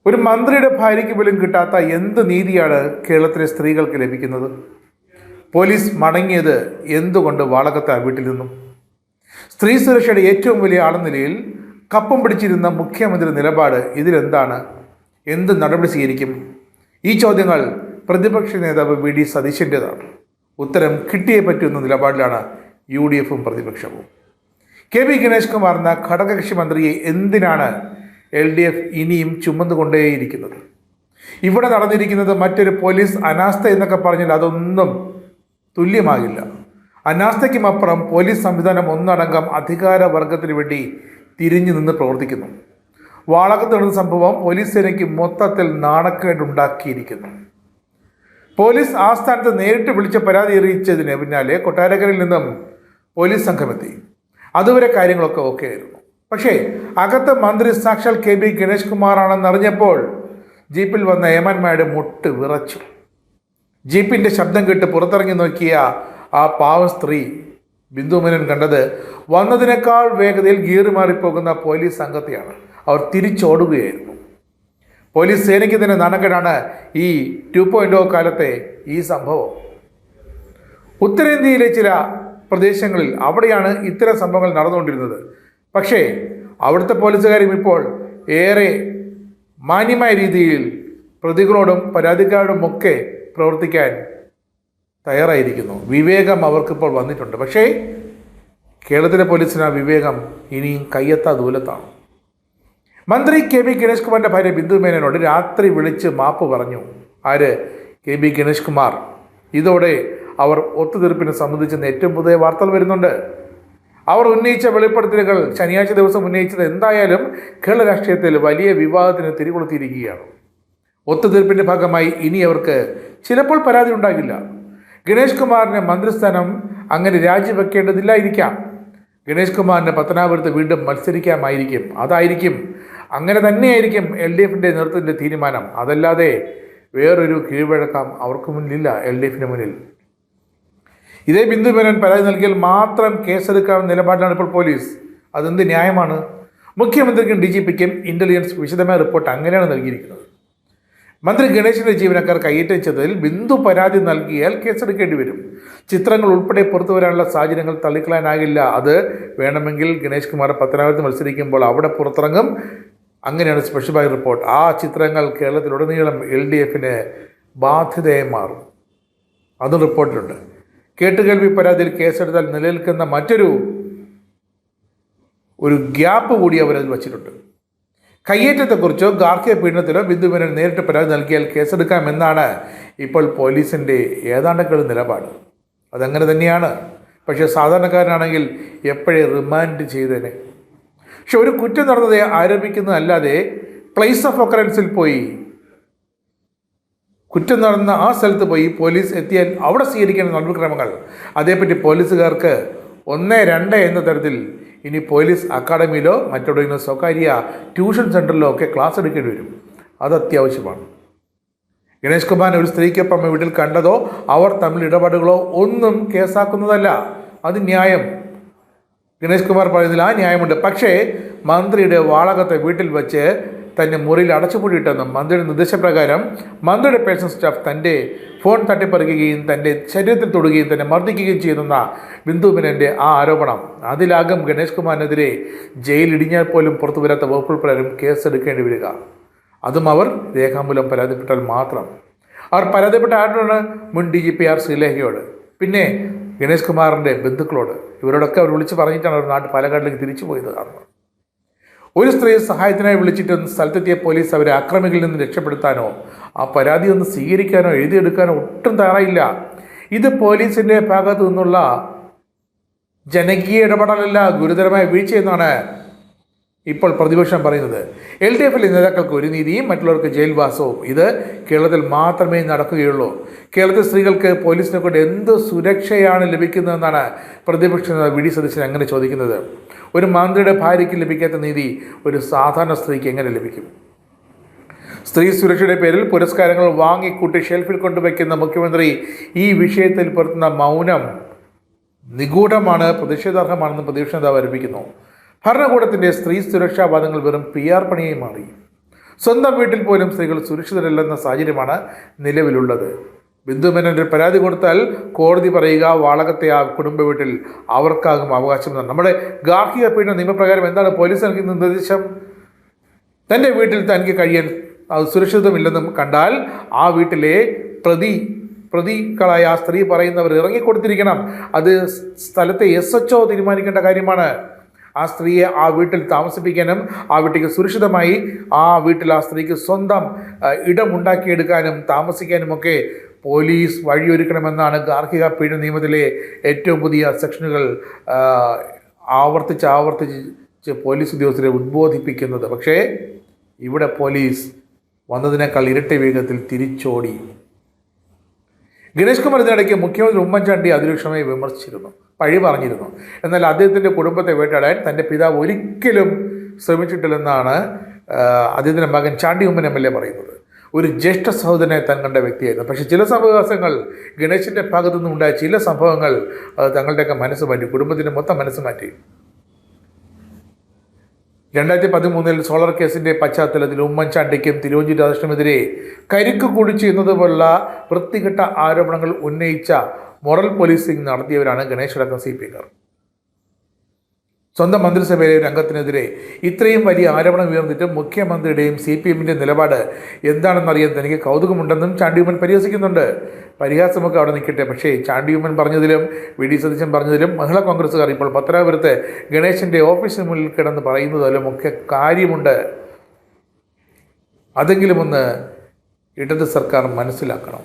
ഒരു മന്ത്രിയുടെ ഭാര്യയ്ക്ക് പോലും കിട്ടാത്ത എന്ത് നീതിയാണ് കേരളത്തിലെ സ്ത്രീകൾക്ക് ലഭിക്കുന്നത്? പോലീസ് മടങ്ങിയത് എന്തുകൊണ്ട് വാളകത്തെ വീട്ടിൽ നിന്നും? സ്ത്രീ സുരക്ഷയുടെ ഏറ്റവും വലിയ ആളെന്ന നിലയിൽ കപ്പം പിടിച്ചിരുന്ന മുഖ്യമന്ത്രി നിലപാട് ഇതിലെന്താണ്? എന്ത് നടപടി സ്വീകരിക്കും? ഈ ചോദ്യങ്ങൾ പ്രതിപക്ഷ നേതാവ് വി.ഡി. സതീശൻ്റേതാണ്. ഉത്തരം കിട്ടിയേ പറ്റുന്ന നിലപാടിലാണ് UDFും പ്രതിപക്ഷവും. കെ.വി. ഗണേഷ് കുമാർ എന്ന ഘടകകക്ഷി മന്ത്രിയെ എന്തിനാണ് LDF ഇനിയും ചുമന്നുകൊണ്ടേയിരിക്കുന്നത്? ഇവിടെ നടന്നിരിക്കുന്നത് മറ്റൊരു പോലീസ് അനാസ്ഥ എന്നൊക്കെ പറഞ്ഞാൽ അതൊന്നും തുല്യമാകില്ല. അനാസ്ഥയ്ക്കുമപ്പുറം പോലീസ് സംവിധാനം ഒന്നടങ്കം അധികാരവർഗത്തിന് വേണ്ടി തിരിഞ്ഞു നിന്ന് പ്രവർത്തിക്കുന്നു. വാളകത്ത് നടന്ന സംഭവം പോലീസ് സേനയ്ക്ക് മൊത്തത്തിൽ നാണക്കേടുണ്ടാക്കിയിരിക്കുന്നു. പോലീസ് ആസ്ഥാനത്ത് നേരിട്ട് വിളിച്ച് പരാതി അറിയിച്ചതിന് പിന്നാലെ കൊട്ടാരക്കരയിൽ നിന്നും പോലീസ് സംഘമെത്തി. അതുവരെ കാര്യങ്ങളൊക്കെ ഓക്കെ ആയിരുന്നു. പക്ഷേ അകത്ത് മന്ത്രി സാക്ഷാൽ കെ.ബി. ഗണേഷ് കുമാറാണെന്നറിഞ്ഞപ്പോൾ ജീപ്പിൽ വന്ന ഏമാന്മാരുടെ മുട്ട് വിറച്ചു. ജീപ്പിൻ്റെ ശബ്ദം കേട്ട് പുറത്തിറങ്ങി നോക്കിയ ആ പാവം സ്ത്രീ ബിന്ദു മേനോൻ കണ്ടത് വന്നതിനേക്കാൾ വേഗതയിൽ ഗിയർ മാറിപ്പോകുന്ന പോലീസ് സംഘത്തെയാണ്. അവർ തിരിച്ചോടുകയായിരുന്നു. പോലീസ് സേനയ്ക്ക് തന്നെ നാണക്കേടാണ് ഈ 2.0 കാലത്തെ ഈ സംഭവം. ഉത്തരേന്ത്യയിലെ ചില പ്രദേശങ്ങളിൽ അവിടെയാണ് ഇത്തരം സംഭവങ്ങൾ നടന്നുകൊണ്ടിരുന്നത്. പക്ഷേ അവിടുത്തെ പോലീസുകാരും ഇപ്പോൾ ഏറെ മാന്യമായ രീതിയിൽ പ്രതികളോടും പരാതിക്കാരോടും ഒക്കെ പ്രവർത്തിക്കാൻ തയ്യാറായിരിക്കുന്നു. വിവേകം അവർക്കിപ്പോൾ വന്നിട്ടുണ്ട്. പക്ഷേ കേരളത്തിലെ പോലീസിന് ആ വിവേകം ഇനിയും കയ്യെത്താ ദൂരത്താണ്. മന്ത്രി കെ.ബി. ഗണേഷ് കുമാറിൻ്റെ ഭാര്യ ബിന്ദു മേനോനോട് രാത്രി വിളിച്ച് മാപ്പ് പറഞ്ഞു. ആര്? കെ.ബി. ഗണേഷ് കുമാർ. ഇതോടെ അവർ ഒത്തുതീർപ്പിനെ സംബന്ധിച്ച് ഏറ്റവും പുതിയ വാർത്തകൾ വരുന്നുണ്ട്. അവർ ഉന്നയിച്ച വെളിപ്പെടുത്തലുകൾ ശനിയാഴ്ച ദിവസം ഉന്നയിച്ചത് എന്തായാലും കേരള രാഷ്ട്രീയത്തിൽ വലിയ വിവാദത്തിന് തിരികൊളുത്തിയിരിക്കുകയാണ്. ഒത്തുതീർപ്പിൻ്റെ ഭാഗമായി ഇനി അവർക്ക് ചിലപ്പോൾ പരാതി ഉണ്ടാകില്ല. ഗണേഷ് കുമാറിന് മന്ത്രിസ്ഥാനം അങ്ങനെ രാജിവെക്കേണ്ടതില്ലായിരിക്കാം. ഗണേഷ് കുമാറിന് പത്തനാപുരത്ത് വീണ്ടും മത്സരിക്കാമായിരിക്കും. അതായിരിക്കും, അങ്ങനെ തന്നെയായിരിക്കും LDFിൻ്റെ നേതൃത്വത്തിൻ്റെ തീരുമാനം. അതല്ലാതെ വേറൊരു കീഴ്വഴക്കം അവർക്ക് മുന്നിലില്ല. LDFിന് മുന്നിൽ ഇതേ ബിന്ദു മേനോൻ പരാതി നൽകിയാൽ മാത്രം കേസെടുക്കാവുന്ന നിലപാടിലാണ് ഇപ്പോൾ പോലീസ്. അതെന്ത് ന്യായമാണ്? മുഖ്യമന്ത്രിക്കും DGPക്കും ഇൻ്റലിജൻസ് വിശദമായ റിപ്പോർട്ട് അങ്ങനെയാണ് നൽകിയിരിക്കുന്നത്. മന്ത്രി ഗണേശിൻ്റെ ജീവനക്കാർ കയ്യേറ്റം ചെയ്തതിൽ ബിന്ദു പരാതി നൽകിയാൽ കേസെടുക്കേണ്ടി വരും. ചിത്രങ്ങൾ ഉൾപ്പെടെ പുറത്തു വരാനുള്ള സാഹചര്യങ്ങൾ തള്ളിക്കളയാനാകില്ല. അത് വേണമെങ്കിൽ ഗണേഷ് കുമാർ പത്തനാപുരത്ത് മത്സരിക്കുമ്പോൾ അവിടെ പുറത്തിറങ്ങും. അങ്ങനെയാണ് സ്പെഷ്യൽ റിപ്പോർട്ട്. ആ ചിത്രങ്ങൾ കേരളത്തിലുടനീളം LDFിന് ബാധ്യതയായി മാറും. അതും റിപ്പോർട്ടിലുണ്ട്. കേട്ടുകേൾവി പരാതിയിൽ കേസെടുത്താൽ നിലനിൽക്കുന്ന മറ്റൊരു ഗ്യാപ്പ് കൂടി അവരതിൽ വച്ചിട്ടുണ്ട്. കയ്യേറ്റത്തെക്കുറിച്ചോ ഗാർഹിക പീഡനത്തിലോ ബിന്ദു മേനോൻ നേരിട്ട് പരാതി നൽകിയാൽ കേസെടുക്കാമെന്നാണ് ഇപ്പോൾ പോലീസിൻ്റെ ഏതാണ്ടൊക്കെ നിലപാട്. അതങ്ങനെ തന്നെയാണ്. പക്ഷേ സാധാരണക്കാരനാണെങ്കിൽ എപ്പോഴേ റിമാൻഡ് ചെയ്തേനെ. പക്ഷെ ഒരു കുറ്റം നടന്നത് ആരോപിക്കുന്നതല്ലാതെ പ്ലേസ് ഓഫ് ഒക്കറൻസിൽ പോയി കുറ്റം നടന്ന ആ സ്ഥലത്ത് പോയി പോലീസ് എത്തിയാൽ അവിടെ സ്വീകരിക്കേണ്ട നടപടിക്രമങ്ങൾ, അതേപ്പറ്റി പോലീസുകാർക്ക് 1, 2 എന്ന തരത്തിൽ ഇനി പോലീസ് അക്കാഡമിയിലോ മറ്റെവിടെയെങ്കിലും സ്വകാര്യ ട്യൂഷൻ സെൻ്ററിലോ ഒക്കെ ക്ലാസ് എടുക്കേണ്ടി വരും. അത് അത്യാവശ്യമാണ്. ഗണേഷ് കുമാറിനെ ഒരു സ്ത്രീക്കൊപ്പം വീട്ടിൽ കണ്ടതോ അവർ തമ്മിൽ ഇടപാടുകളോ ഒന്നും കേസാക്കുന്നതല്ല. അത് ന്യായം. ഗണേഷ് കുമാർ പറയുന്നതിൽ ആ ന്യായമുണ്ട്. പക്ഷേ മന്ത്രിയുടെ വാളകത്തെ വീട്ടിൽ വച്ച് തന്നെ മുറിയിൽ അടച്ചുപൂട്ടിയിട്ടെന്നും മന്ത്രിയുടെ നിർദ്ദേശപ്രകാരം മന്ത്രിയുടെ പേഴ്സണൽ സ്റ്റാഫ് തൻ്റെ ഫോൺ തട്ടിപ്പറിക്കുകയും തൻ്റെ ശരീരത്തിൽ തൊടുകയും തന്നെ മർദ്ദിക്കുകയും ചെയ്യുന്ന ബിന്ദു മേനോൻ്റെ ആ ആരോപണം, അതിലാകും ഗണേഷ് കുമാറിനെതിരെ ജയിലിടിഞ്ഞാൽ പോലും പുറത്തു വരാത്ത വകുപ്പുകൾ പ്രകാരം കേസെടുക്കേണ്ടി വരിക. അതും അവർ രേഖാമൂലം പരാതിപ്പെട്ടാൽ മാത്രം. അവർ പരാതിപ്പെട്ട ആരോടാണ്? മുൻ DGP ആർ ശ്രീലേഖയോട്, പിന്നെ ഗണേഷ് കുമാറിൻ്റെ ബന്ധുക്കളോട്. ഇവരോടൊക്കെ അവർ വിളിച്ച് പറഞ്ഞിട്ടാണ് അവർ പാലക്കാട്ടിലേക്ക് തിരിച്ചു പോയത്. ഒരു സ്ത്രീയെ സഹായത്തിനായി വിളിച്ചിട്ട് സ്ഥലത്തെത്തിയ പോലീസ് അവരെ അക്രമികളിൽ നിന്ന് രക്ഷപ്പെടുത്താനോ ആ പരാതി ഒന്ന് സ്വീകരിക്കാനോ എഴുതിയെടുക്കാനോ ഒട്ടും തയ്യാറായില്ല. ഇത് പോലീസിൻ്റെ ഭാഗത്തു നിന്നുള്ള ജനകീയ ഇടപെടലല്ല, ഗുരുതരമായ വീഴ്ചയെന്നാണ് ഇപ്പോൾ പ്രതിപക്ഷം പറയുന്നത്. LDFിലെ നേതാക്കൾക്ക് ഒരു നീതിയും മറ്റുള്ളവർക്ക് ജയിൽവാസവും. ഇത് കേരളത്തിൽ മാത്രമേ നടക്കുകയുള്ളൂ. കേരളത്തിലെ സ്ത്രീകൾക്ക് പോലീസിനെ കൊണ്ട് എന്ത് സുരക്ഷയാണ് ലഭിക്കുന്നതെന്നാണ് പ്രതിപക്ഷ നേതാവ് വി.ഡി. സതീശൻ അങ്ങനെ ചോദിക്കുന്നത്. ഒരു മന്ത്രിയുടെ ഭാര്യയ്ക്ക് ലഭിക്കാത്ത നീതി ഒരു സാധാരണ സ്ത്രീക്ക് എങ്ങനെ ലഭിക്കും? സ്ത്രീ സുരക്ഷയുടെ പേരിൽ പുരസ്കാരങ്ങൾ വാങ്ങിക്കൂട്ടി ഷെൽഫിൽ കൊണ്ടുവയ്ക്കുന്ന മുഖ്യമന്ത്രി ഈ വിഷയത്തിൽ പുലർത്തുന്ന മൗനം നിഗൂഢമാണ്, പ്രതിഷേധാർഹമാണെന്ന് പ്രതിപക്ഷ നേതാവ് ആരോപിക്കുന്നു. ഭരണകൂടത്തിൻ്റെ സ്ത്രീ സുരക്ഷാ വാദങ്ങൾ വെറും PR പണിയായി മാറി. സ്വന്തം വീട്ടിൽ പോലും സ്ത്രീകൾ സുരക്ഷിതരല്ലെന്ന സാഹചര്യമാണ് നിലവിലുള്ളത്. ബിന്ദു മേനോൻ ഒരു പരാതി കൊടുത്താൽ കോടതി പറയുക വാളകത്തെ ആ കുടുംബ വീട്ടിൽ അവർക്കാകും അവകാശം. നമ്മുടെ ഗാർഹിക പീഡന നിയമപ്രകാരം എന്താണ് പോലീസ് നൽകുന്ന നിർദ്ദേശം? തൻ്റെ വീട്ടിൽ തനിക്ക് കഴിയാൻ സുരക്ഷിതമില്ലെന്നും കണ്ടാൽ ആ വീട്ടിലെ പ്രതികളായ ആ സ്ത്രീ പറയുന്നവർ ഇറങ്ങിക്കൊടുത്തിരിക്കണം. അത് സ്ഥലത്തെ SHO തീരുമാനിക്കേണ്ട കാര്യമാണ്. ആ സ്ത്രീയെ ആ വീട്ടിൽ താമസിപ്പിക്കാനും ആ വീട്ടിലേക്ക് സുരക്ഷിതമായി ആ വീട്ടിൽ ആ സ്ത്രീക്ക് സ്വന്തം ഇടമുണ്ടാക്കിയെടുക്കാനും താമസിക്കാനുമൊക്കെ പോലീസ് വഴിയൊരുക്കണമെന്നാണ് ഗാർഹിക പീഡന നിയമത്തിലെ ഏറ്റവും പുതിയ സെക്ഷനുകൾ ആവർത്തിച്ച് പോലീസ് ഉദ്യോഗസ്ഥരെ ഉദ്ബോധിപ്പിക്കുന്നത്. പക്ഷേ ഇവിടെ പോലീസ് വന്നതിനേക്കാൾ ഇരട്ടി വേഗത്തിൽ തിരിച്ചോടി. ഗണേഷ് കുമാർ ഇതിനിടയ്ക്ക് മുഖ്യമന്ത്രി ഉമ്മൻചാണ്ടി അതിരൂക്ഷമായി വിമർശിച്ചിരുന്നു, പഴി പറഞ്ഞിരുന്നു. എന്നാൽ അദ്ദേഹത്തിൻ്റെ കുടുംബത്തെ വേട്ടയാടാൻ തൻ്റെ പിതാവ് ഒരിക്കലും ശ്രമിച്ചിട്ടില്ലെന്നാണ് അദ്ദേഹത്തിൻ്റെ മകൻ ചാണ്ടി ഉമ്മൻ MLA പറയുന്നത്. ഒരു ജ്യേഷ്ഠ സഹോദരനെ താൻ കണ്ട വ്യക്തിയായിരുന്നു. പക്ഷേ ചില സംഭവങ്ങൾ ഗണേശിൻ്റെ ഭാഗത്തു നിന്നുണ്ടായ ചില സംഭവങ്ങൾ തങ്ങളുടെയൊക്കെ മനസ്സ് മാറ്റി, കുടുംബത്തിൻ്റെ മൊത്തം മനസ്സ് മാറ്റി. 2013 സോളർ കേസിൻ്റെ പശ്ചാത്തലത്തിൽ ഉമ്മൻചാണ്ടിക്കും തിരുവഞ്ചൂർ രാധാകൃഷ്ണനെതിരെ കരിക്ക് കുടിച്ചു എന്നതുപോലുള്ള വൃത്തികെട്ട ആരോപണങ്ങൾ ഉന്നയിച്ച മൊറൽ പോലീസിംഗ് നടത്തിയവരാണ് ഗണേശ് അടക്കം CPIക്കാർ. സ്വന്തം മന്ത്രിസഭയിലെ ഒരു അംഗത്തിനെതിരെ ഇത്രയും വലിയ ആരോപണം ഉയർന്നിട്ടും മുഖ്യമന്ത്രിയുടെയും CPMൻ്റെ നിലപാട് എന്താണെന്നറിയാൻ തനിക്ക് കൗതുകമുണ്ടെന്നും ചാണ്ടിയുമ്മൻ പരിഹസിക്കുന്നുണ്ട്. പരിഹാസമൊക്കെ അവിടെ നിൽക്കട്ടെ, പക്ഷേ ചാണ്ടിയുമ്മൻ പറഞ്ഞതിലും VD സതീശൻ പറഞ്ഞതിലും മഹിളാ കോൺഗ്രസ്സുകാർ ഇപ്പോൾ പത്തനാപുരത്ത് ഗണേശൻ്റെ ഓഫീസിന് മുന്നിൽ കിടന്ന് പറയുന്നതിലും ഒക്കെ കാര്യമുണ്ട്. അതെങ്കിലും ഒന്ന് ഇടത് സർക്കാർ മനസ്സിലാക്കണം.